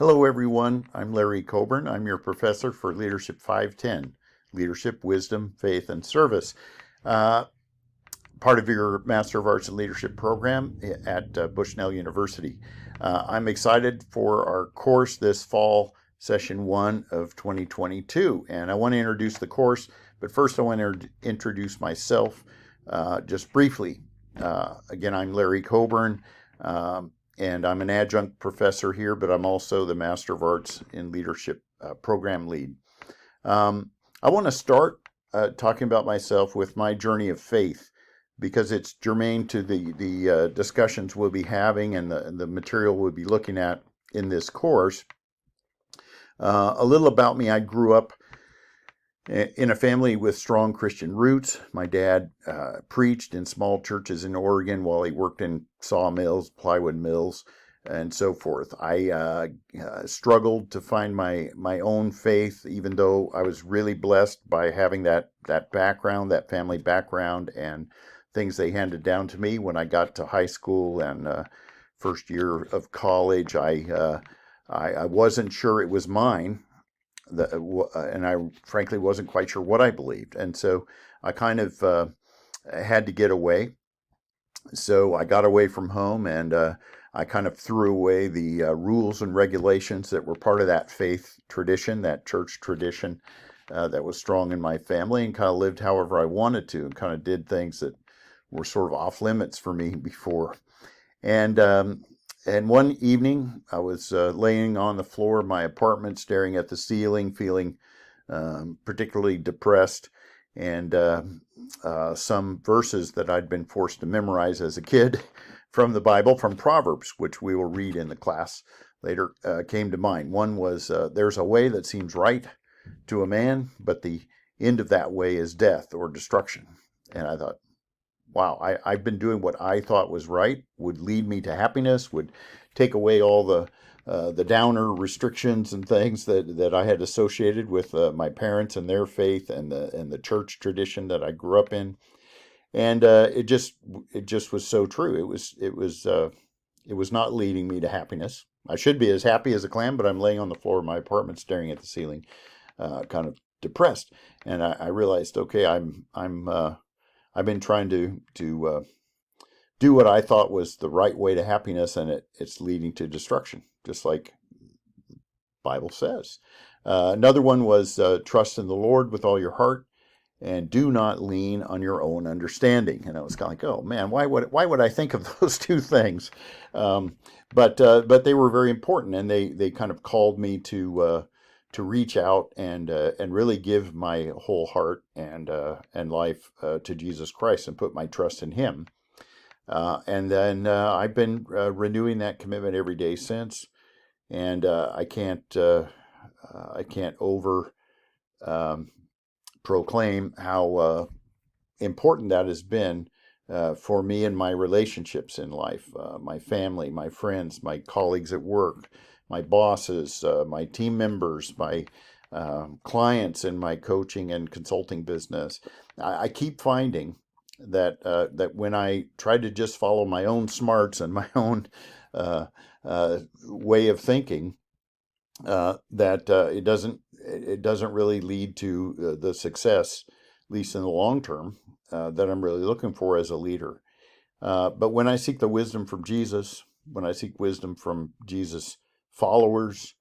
Hello, everyone. I'm Larry Coburn. I'm your professor for Leadership 510, Leadership, Wisdom, Faith, and Service, uh, part of your Master of Arts in Leadership program at Bushnell University. I'm excited for our course this fall, session 1 of 2022, and I want to introduce the course, but first I want to introduce myself just briefly. Again, I'm Larry Coburn. And I'm an adjunct professor here, but I'm also the Master of Arts in Leadership program lead. I want to start talking about myself with my journey of faith, because it's germane to the discussions we'll be having and the material we'll be looking at in this course. A little about me: I grew up in a family with strong Christian roots. My dad preached in small churches in Oregon while he worked in sawmills, plywood mills, and so forth. I struggled to find my own faith, even though I was really blessed by having that background, that family background, and things they handed down to me. When I got to high school and first year of college, I wasn't sure it was mine. And I frankly wasn't quite sure what I believed. And so I kind of had to get away. So I got away from home, and I kind of threw away the rules and regulations that were part of that faith tradition, that church tradition that was strong in my family, and kind of lived however I wanted to, and kind of did things that were sort of off limits for me before. And one evening, I was laying on the floor of my apartment, staring at the ceiling, feeling particularly depressed, and some verses that I'd been forced to memorize as a kid from the Bible, from Proverbs, which we will read in the class later, came to mind. One was, "There's a way that seems right to a man, but the end of that way is death or destruction." And I thought, wow, I've been doing what I thought was right, would lead me to happiness, would take away all the downer restrictions and things that I had associated with my parents and their faith and the church tradition that I grew up in, and it just was so true. It was not leading me to happiness. I should be as happy as a clam, but I'm laying on the floor of my apartment, staring at the ceiling, kind of depressed, and I realized, okay, I've been trying to do what I thought was the right way to happiness, and it's leading to destruction, just like the Bible says. Another one was, "Trust in the Lord with all your heart, and do not lean on your own understanding." And I was kind of like, oh man, why would I think of those two things? But they were very important, and they kind of called me to reach out and really give my whole heart and life to Jesus Christ and put my trust in Him. And then I've been renewing that commitment every day since, and I can't over proclaim how important that has been for me and my relationships in life, my family, my friends, my colleagues at work, my bosses, my team members, my clients in my coaching and consulting business. I keep finding that when I try to just follow my own smarts and my own way of thinking, that it doesn't really lead to the success, at least in the long term, that I'm really looking for as a leader. But when I seek the wisdom from Jesus, when I seek wisdom from Jesus' followers,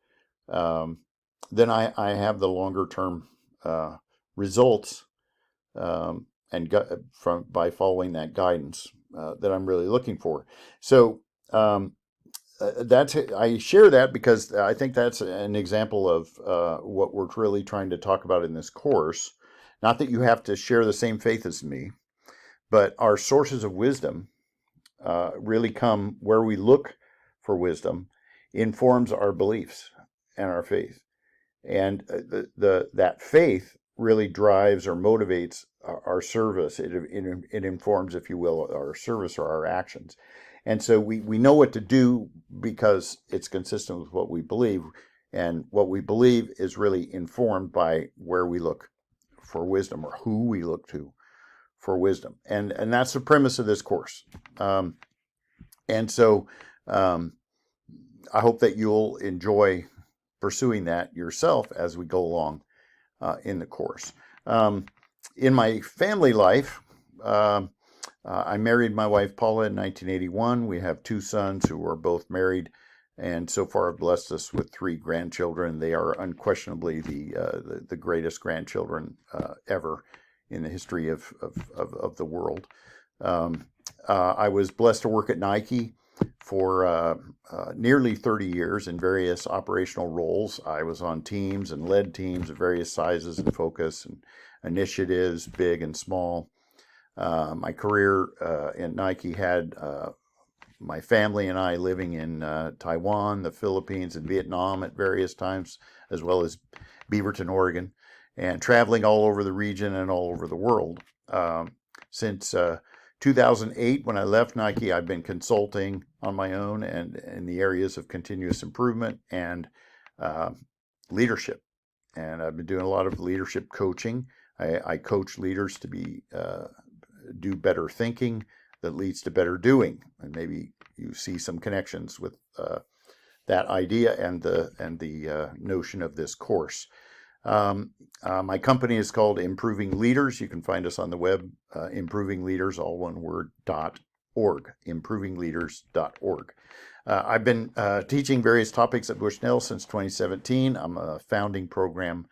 then I have the longer term results, by following that guidance that I'm really looking for. So I share that because I think that's an example of what we're really trying to talk about in this course. Not that you have to share the same faith as me, but our sources of wisdom really come where we look for wisdom, informs our beliefs and our faith, and that faith really drives or motivates our service. It informs, if you will, our service or our actions. And so we know what to do because it's consistent with what we believe. And what we believe is really informed by where we look for wisdom, or who we look to for wisdom. And that's the premise of this course. And so I hope that you'll enjoy pursuing that yourself as we go along in the course. In my family life, I married my wife Paula in 1981. We have two sons who are both married, and so far have blessed us with three grandchildren. They are unquestionably the greatest grandchildren ever in the history of the world. I was blessed to work at Nike for nearly 30 years in various operational roles. I was on teams and led teams of various sizes and focus and initiatives, big and small. My career at Nike had my family and I living in Taiwan, the Philippines, and Vietnam at various times, as well as Beaverton, Oregon, and traveling all over the region and all over the world. Since 2008, when I left Nike, I've been consulting on my own and in the areas of continuous improvement and leadership. And I've been doing a lot of leadership coaching. I coach leaders to do better thinking that leads to better doing. And maybe you see some connections with that idea and the notion of this course. My company is called Improving Leaders. You can find us on the web, Improving Leaders, all one word, .org, improvingleaders.org. I've been teaching various topics at Bushnell since 2017. I'm a founding program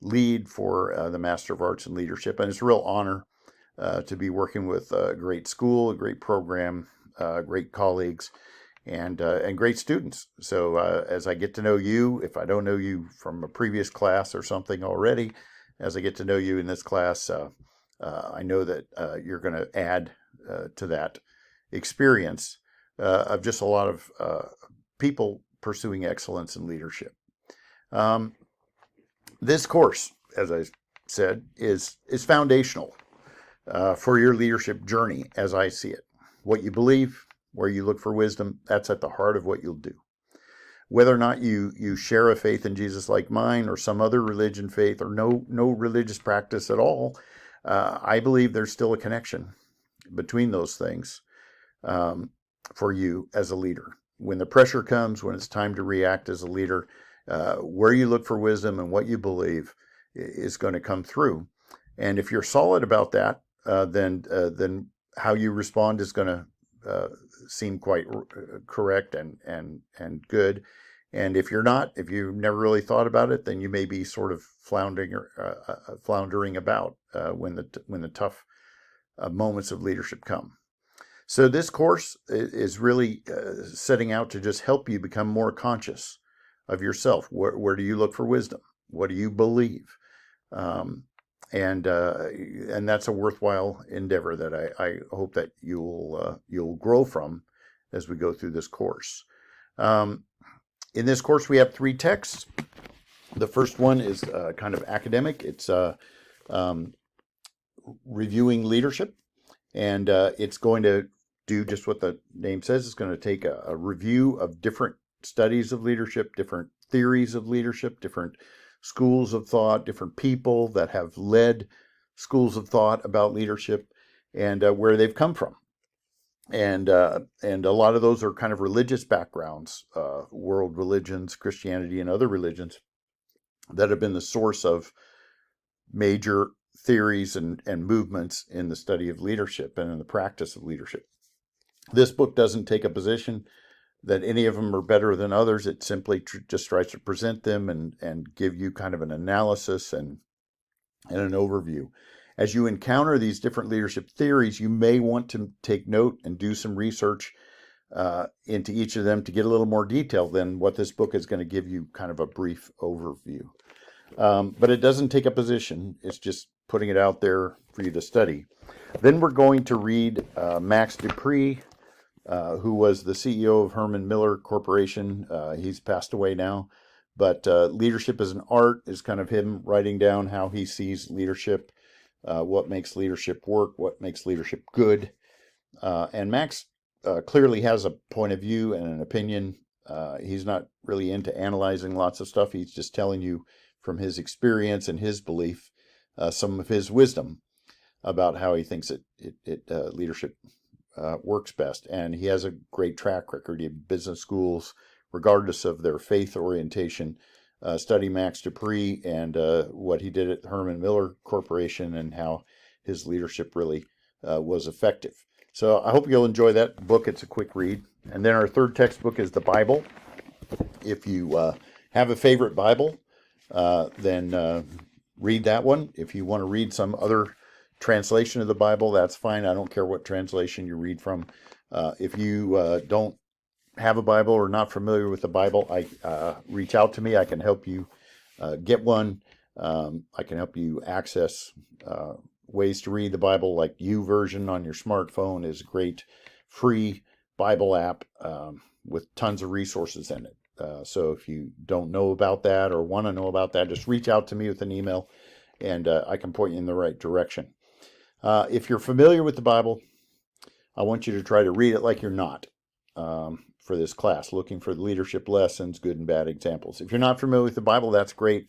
lead for the Master of Arts in Leadership, and it's a real honor to be working with a great school, a great program, great colleagues, and great students. So as I get to know you, if I don't know you from a previous class or something already, as I get to know you in this class, I know that you're going to add to that experience of just a lot of people pursuing excellence in leadership. This course, as I said, is foundational for your leadership journey as I see it. What you believe, where you look for wisdom, that's at the heart of what you'll do. Whether or not you share a faith in Jesus like mine or some other religion, faith, or no religious practice at all, I believe there's still a connection between those things for you as a leader. When the pressure comes, when it's time to react as a leader, where you look for wisdom and what you believe is going to come through. And if you're solid about that, then how you respond is going to seem quite correct and good. And if you're not, if you've never really thought about it, then you may be sort of floundering about when the tough moments of leadership come. So this course is really setting out to just help you become more conscious of yourself. Where do you look for wisdom? What do you believe? And that's a worthwhile endeavor that I hope that you'll grow from as we go through this course. In this course, we have three texts. The first one is kind of academic. It's reviewing leadership, and it's going to do just what the name says. It's going to take a review of different studies of leadership, different theories of leadership, different schools of thought, different people that have led schools of thought about leadership, and where they've come from. And a lot of those are kind of religious backgrounds, world religions, Christianity, and other religions that have been the source of major theories and movements in the study of leadership and in the practice of leadership. This book doesn't take a position that any of them are better than others. It simply just tries to present them and give you kind of an analysis and an overview. As you encounter these different leadership theories, you may want to take note and do some research into each of them to get a little more detail than what this book is going to give you, kind of a brief overview. But it doesn't take a position. It's just putting it out there for you to study. Then we're going to read Max Dupree, who was the CEO of Herman Miller Corporation. He's passed away now. But Leadership as an Art is kind of him writing down how he sees leadership, what makes leadership work, what makes leadership good. And Max clearly has a point of view and an opinion. He's not really into analyzing lots of stuff. He's just telling you from his experience and his belief some of his wisdom about how he thinks leadership works best. And he has a great track record. He had business schools, regardless of their faith orientation. Study Max Dupree and what he did at Herman Miller Corporation and how his leadership really was effective. So I hope you'll enjoy that book. It's a quick read. And then our third textbook is the Bible. If you have a favorite Bible, then read that one. If you want to read some other translation of the Bible, that's fine. I don't care what translation you read from. If you don't have a Bible or not familiar with the Bible, reach out to me. I can help you get one. I can help you access ways to read the Bible, like YouVersion on your smartphone is a great free Bible app with tons of resources in it. So if you don't know about that or want to know about that, just reach out to me with an email and I can point you in the right direction. If you're familiar with the Bible, I want you to try to read it like you're not for this class, looking for the leadership lessons, good and bad examples. If you're not familiar with the Bible, that's great.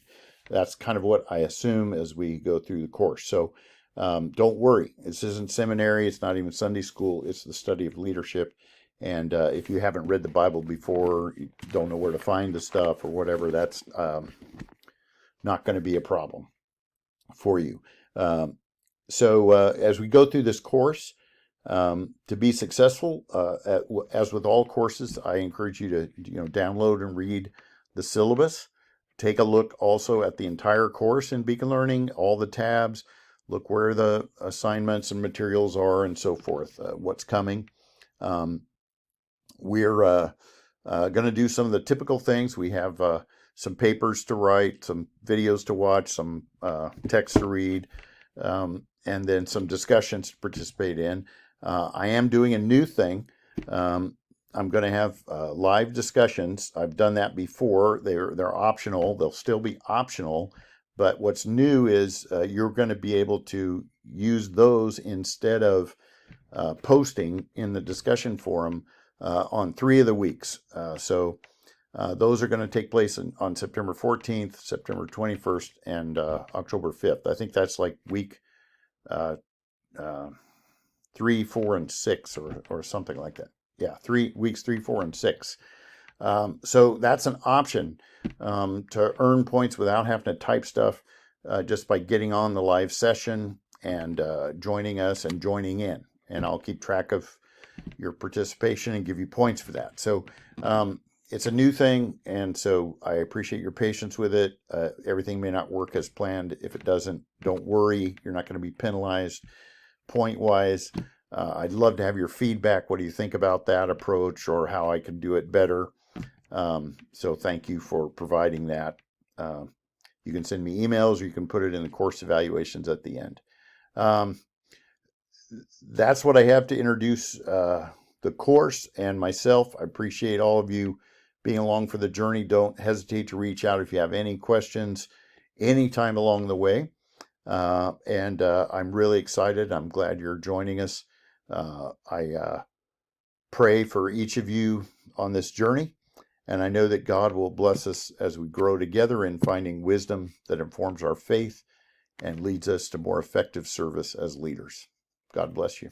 That's kind of what I assume as we go through the course. So don't worry. This isn't seminary. It's not even Sunday school. It's the study of leadership. And if you haven't read the Bible before, you don't know where to find the stuff or whatever, that's not going to be a problem for you. So as we go through this course, to be successful, as with all courses, I encourage you to download and read the syllabus. Take a look also at the entire course in Beacon Learning, all the tabs. Look where the assignments and materials are and so forth, what's coming. We're going to do some of the typical things. We have some papers to write, some videos to watch, some text to read, and then some discussions to participate in. I am doing a new thing. I'm going to have live discussions. I've done that before. They're optional. They'll still be optional. But what's new is you're going to be able to use those instead of posting in the discussion forum on 3 of the weeks. So those are going to take place on September 14th, September 21st, and October 5th. I think that's like week 3, 4, and 6 or something like that. Yeah, 3 weeks, 3, 4, and 6. So that's an option to earn points without having to type stuff, just by getting on the live session and joining us and joining in. And I'll keep track of your participation and give you points for that. So it's a new thing, and so I appreciate your patience with it. Everything may not work as planned. If it doesn't, don't worry. You're not going to be penalized point-wise. I'd love to have your feedback. What do you think about that approach or how I can do it better? So thank you for providing that. You can send me emails or you can put it in the course evaluations at the end. That's what I have to introduce the course and myself. I appreciate all of you being along for the journey. Don't hesitate to reach out if you have any questions anytime along the way. And I'm really excited. I'm glad you're joining us. I pray for each of you on this journey, and I know that God will bless us as we grow together in finding wisdom that informs our faith and leads us to more effective service as leaders. God bless you.